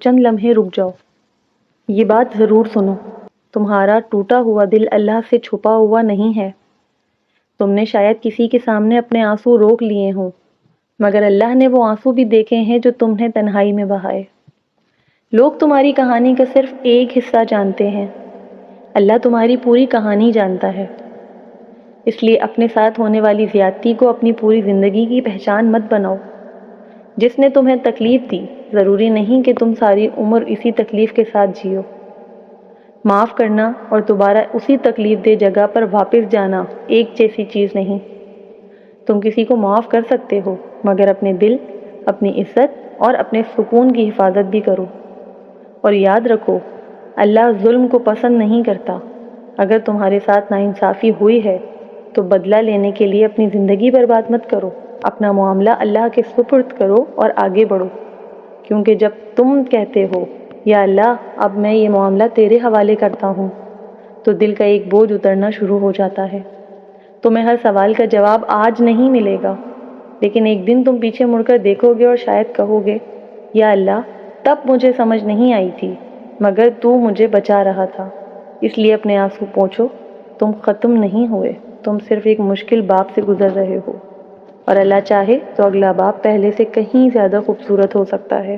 چند لمحے رک جاؤ، یہ بات ضرور سنو، تمہارا ٹوٹا ہوا دل اللہ سے چھپا ہوا نہیں ہے۔ تم نے شاید کسی کے سامنے اپنے آنسو روک لیے ہوں، مگر اللہ نے وہ آنسو بھی دیکھے ہیں جو تم نے تنہائی میں بہائے۔ لوگ تمہاری کہانی کا صرف ایک حصہ جانتے ہیں، اللہ تمہاری پوری کہانی جانتا ہے۔ اس لیے اپنے ساتھ ہونے والی زیادتی کو اپنی پوری زندگی کی پہچان مت بناؤ۔ جس نے تمہیں تکلیف دی، ضروری نہیں کہ تم ساری عمر اسی تکلیف کے ساتھ جیو۔ معاف کرنا اور دوبارہ اسی تکلیف دہ جگہ پر واپس جانا ایک جیسی چیز نہیں۔ تم کسی کو معاف کر سکتے ہو، مگر اپنے دل، اپنی عزت اور اپنے سکون کی حفاظت بھی کرو۔ اور یاد رکھو، اللہ ظلم کو پسند نہیں کرتا۔ اگر تمہارے ساتھ ناانصافی ہوئی ہے تو بدلہ لینے کے لیے اپنی زندگی برباد مت کرو، اپنا معاملہ اللہ کے سپرد کرو اور آگے بڑھو، کیونکہ جب تم کہتے ہو یا اللہ اب میں یہ معاملہ تیرے حوالے کرتا ہوں، تو دل کا ایک بوجھ اترنا شروع ہو جاتا ہے۔ تمہیں ہر سوال کا جواب آج نہیں ملے گا، لیکن ایک دن تم پیچھے مڑ کر دیکھو گے اور شاید کہو گے، یا اللہ تب مجھے سمجھ نہیں آئی تھی، مگر تو مجھے بچا رہا تھا۔ اس لیے اپنے آنسو پوچھو، تم ختم نہیں ہوئے، تم صرف ایک مشکل باب سے گزر رہے ہو، اور اللہ چاہے تو اگلا باب پہلے سے کہیں زیادہ خوبصورت ہو سکتا ہے۔